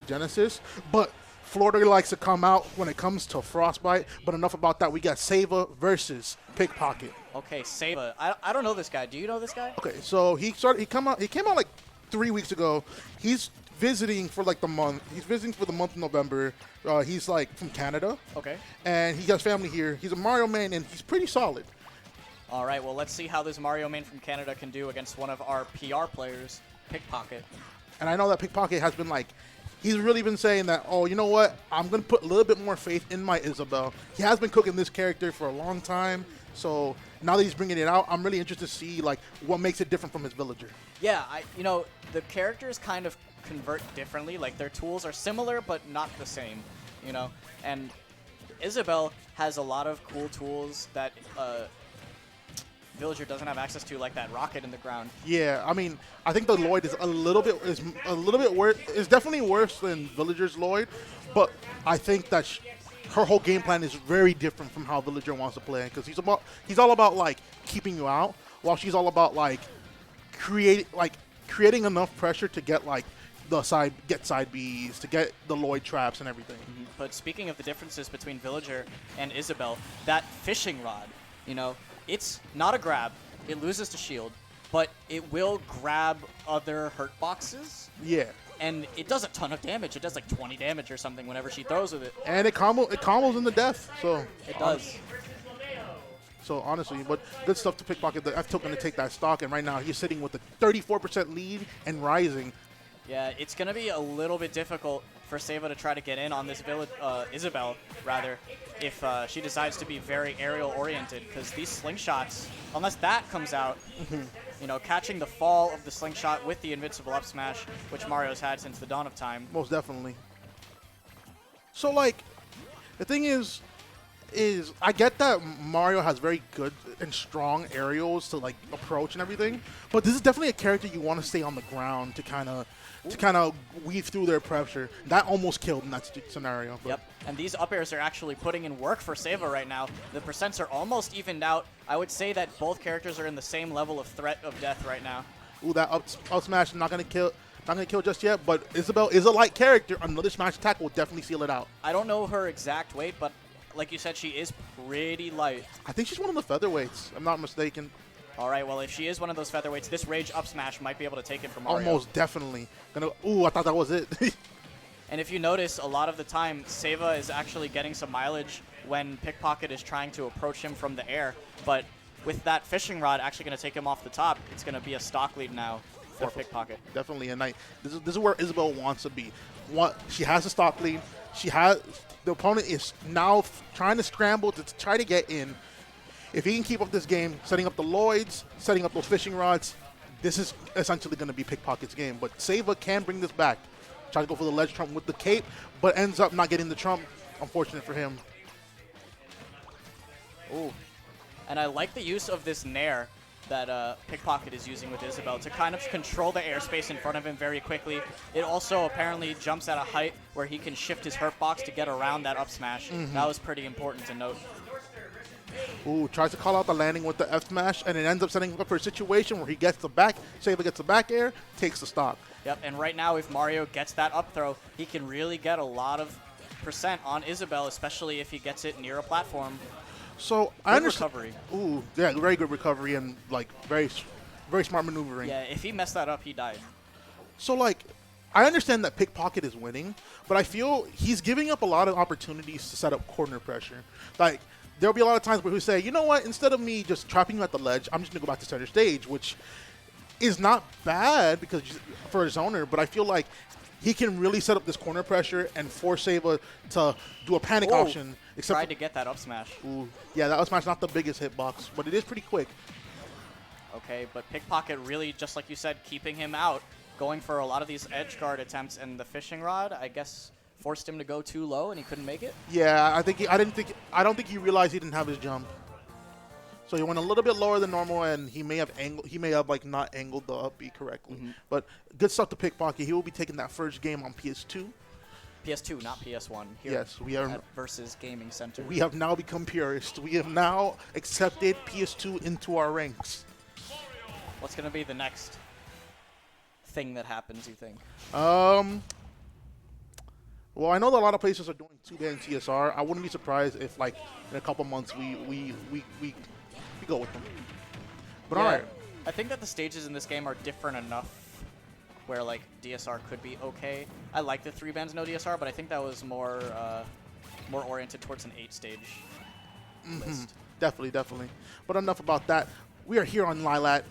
Genesis, but Florida likes to come out when it comes to Frostbite. But enough about that. We got Ceva versus PikPocket. Okay, Ceva. I don't know this guy. Do you know this guy? Okay, so he came out like 3 weeks ago. He's visiting for like the month. He's visiting for the month of November. He's like from Canada. Okay. And he has family here. He's a Mario main, and he's pretty solid. All right, well, let's see how this Mario main from Canada can do against one of our PR players, PikPocket. And I know that PikPocket has been like, he's really been saying that, oh, you know what? I'm going to put a little bit more faith in my Isabelle. He has been cooking this character for a long time. So now that he's bringing it out, I'm really interested to see like what makes it different from his villager. Yeah, the characters kind of convert differently. Like their tools are similar, but not the same, And Isabelle has a lot of cool tools that villager doesn't have access to, like that rocket in the ground. Yeah, I mean, I think the Lloyd is a little bit worse. It's definitely worse than villager's Lloyd, but I think that her whole game plan is very different from how villager wants to play, because he's all about like keeping you out, while she's all about like creating enough pressure to get like side Bs, to get the Lloyd traps and everything. Mm-hmm. But speaking of the differences between villager and Isabelle, that fishing rod, it's not a grab. It loses to shield, but it will grab other hurt boxes. Yeah. And it does a ton of damage. It does like 20 damage or something whenever she throws with it. And it combos into death. So it does. So honestly, but good stuff to PikPocket. The F-Tilt going to take that stock, and right now he's sitting with a 34% lead and rising. Yeah, it's going to be a little bit difficult for Ceva to try to get in on this Isabelle, rather, if she decides to be very aerial-oriented, because these slingshots, unless that comes out, catching the fall of the slingshot with the invincible up smash, which Mario's had since the dawn of time. Most definitely. So, like, the thing is I get that Mario has very good and strong aerials to, like, approach and everything, but this is definitely a character you want to stay on the ground to kind of weave through their pressure. That almost killed in that scenario. Yep, and these up airs are actually putting in work for Ceva right now. The percents are almost evened out. I would say that both characters are in the same level of threat of death right now. Ooh, that up smash is not gonna kill just yet, but Isabelle is a light character. Another smash attack will definitely seal it out. I don't know her exact weight, but like you said, she is pretty light. I think she's one of the featherweights, I'm not mistaken. All right, well, if she is one of those featherweights, this rage up smash might be able to take it from Mario. Almost definitely. Ooh, I thought that was it. And if you notice, a lot of the time, Ceva is actually getting some mileage when PikPocket is trying to approach him from the air. But with that fishing rod actually going to take him off the top, it's going to be a stock lead now for PikPocket. Definitely, and this is where Isabelle wants to be. She has a stock lead. The opponent is now trying to scramble to try to get in. If he can keep up this game, setting up the Lloyds, setting up those fishing rods, this is essentially going to be PikPocket's game. But Ceva can bring this back. Try to go for the ledge trump with the cape, but ends up not getting the trump. Unfortunate for him. Ooh. And I like the use of this nair that PikPocket is using with Isabelle to kind of control the airspace in front of him very quickly. It also apparently jumps at a height where he can shift his hurt box to get around that up smash. That was pretty important to note. Ooh, tries to call out the landing with the F smash, and it ends up setting him up for a situation where he gets the back, Ceva gets the back air, takes the stock. Yep, and right now if Mario gets that up throw, he can really get a lot of percent on Isabelle, especially if he gets it near a platform. So I understand. Recovery. Ooh, yeah, very good recovery and like very smart maneuvering. Yeah, if he messed that up, he died. So like, I understand that PikPocket is winning, but I feel he's giving up a lot of opportunities to set up corner pressure. Like, there'll be a lot of times where he'll say, you know what, instead of me just trapping you at the ledge, I'm just going to go back to center stage, which is not bad because for a zoner, but I feel like he can really set up this corner pressure and force Ceva to do a panic option. Tried to get that up smash. Ooh, yeah, that up smash not the biggest hitbox, but it is pretty quick. Okay, but PikPocket really, just like you said, keeping him out, going for a lot of these edge guard attempts, and the fishing rod, I guess, forced him to go too low and he couldn't make it. Yeah, I don't think he realized he didn't have his jump. So he went a little bit lower than normal, and he may have like not angled the up B correctly. But good stuff to PikPocket. He will be taking that first game on PS2. PS2, not PS1. Here yes, we are at Versus Gaming Center. We have now become purists. We have now accepted PS2 into our ranks. What's going to be the next thing that happens, you think? Well, I know that a lot of places are doing 2-band TSR. I wouldn't be surprised if, like, in a couple months we go with them. But Yeah, all right. I think that the stages in this game are different enough where like DSR could be okay. I like the 3 bands no DSR, but I think that was more more oriented towards an 8-stage list. Definitely. But enough about that. We are here on Lilat.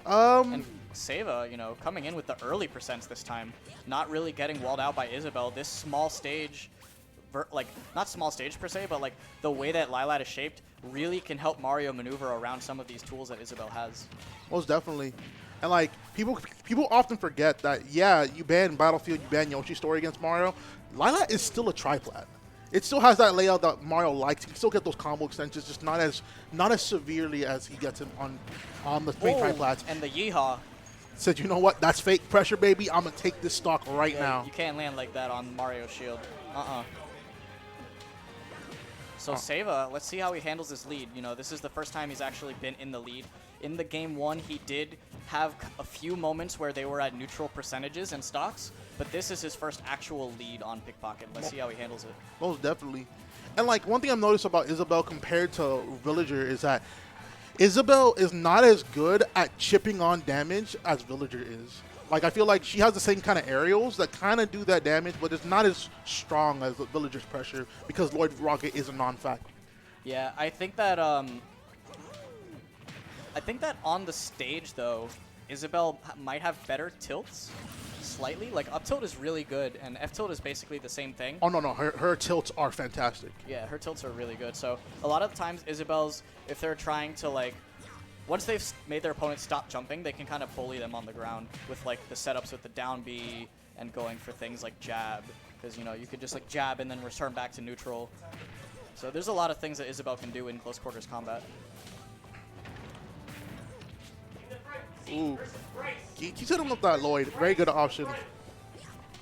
And Ceva, you know, coming in with the early percents this time, not really getting walled out by Isabelle. This small stage, like, not small stage per se, but like the way that Lilat is shaped really can help Mario maneuver around some of these tools that Isabelle has. Most definitely. And like people often forget that, yeah, you ban Battlefield, you ban Yoshi's Story against Mario. Lilat is still a triplat. It still has that layout that Mario likes. He can still get those combo extensions, just not as severely as he gets him on the 3 triplats. And the yeehaw. Said, you know what? That's fake pressure, baby. I'm gonna take this stock right now. You can't land like that on Mario's shield. So Ceva, let's see how he handles this lead. You know, this is the first time he's actually been in the lead. In the game 1, he did have a few moments where they were at neutral percentages and stocks, but this is his first actual lead on Pickpocket. Let's see how he handles it. Most definitely. And like one thing I've noticed about Isabelle compared to Villager is that Isabelle is not as good at chipping on damage as Villager is. Like, I feel like she has the same kind of aerials that kind of do that damage, but it's not as strong as Villager's pressure because Lloyd Rocket is a non-factor. Yeah, I think that on the stage though, Isabelle might have better tilts, slightly. Like up tilt is really good, and F tilt is basically the same thing. Oh no, her tilts are fantastic. Yeah, her tilts are really good. So a lot of times Isabelle's, if they're trying to like, once they've made their opponent stop jumping, they can kind of bully them on the ground with like the setups with the down B and going for things like jab, because you know you could just like jab and then return back to neutral. So there's a lot of things that Isabelle can do in close quarters combat. Ooh, keep hitting with that Lloyd. Very good option.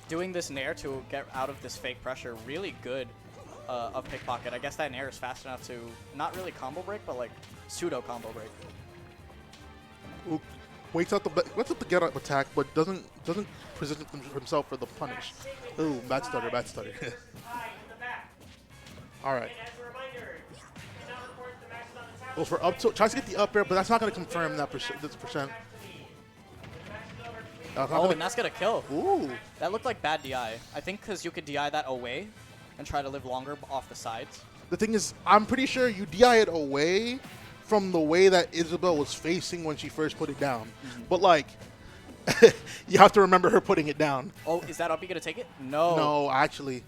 Doing this nair to get out of this fake pressure, really good of Pickpocket. I guess that nair is fast enough to not really combo break, but like pseudo combo break. Ooh, waits up the get up attack, but doesn't position himself for the punish. Ooh, bad stutter. All right. Goes for up tilt. Tries to get the up air, but that's not going to confirm that this percent. And that's going to kill. Ooh. That looked like bad DI. I think because you could DI that away and try to live longer off the sides. The thing is, I'm pretty sure you DI it away from the way that Isabelle was facing when she first put it down. But, like, you have to remember her putting it down. Oh, is that up? You going to take it? No. No, actually.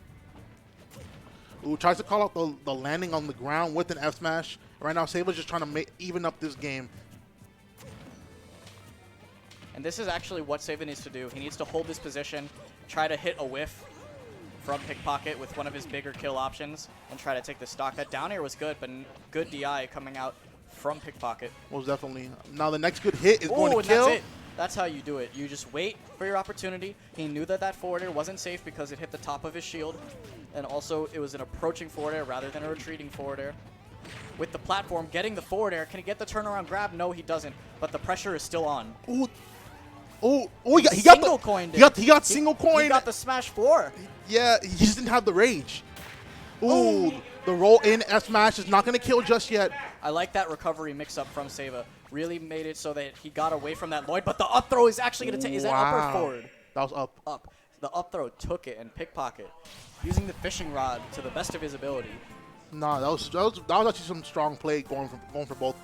Ooh, tries to call out the landing on the ground with an F smash. Right now, Ceva's just trying to even up this game. And this is actually what Ceva needs to do. He needs to hold this position, try to hit a whiff from Pickpocket with one of his bigger kill options, and try to take the stock. That down air was good, but good DI coming out from Pickpocket. Most definitely. Now the next good hit is going to kill. That's it. That's how you do it. You just wait for your opportunity. He knew that that forward air wasn't safe because it hit the top of his shield. And also, it was an approaching forward air rather than a retreating forward air. With the platform, getting the forward air. Can he get the turnaround grab? No, he doesn't. But the pressure is still on. Ooh. Oh, he got single coin. He got the smash 4. Yeah, he just didn't have the rage. Ooh, the roll in F smash is not going to kill just yet. I like that recovery mix up from Ceva. Really made it so that he got away from that Lloyd, but the up throw is actually going to take. Is that up or forward? That was up. Up. The up throw took it, and Pickpocket using the fishing rod to the best of his ability. Nah, that was actually some strong play going for both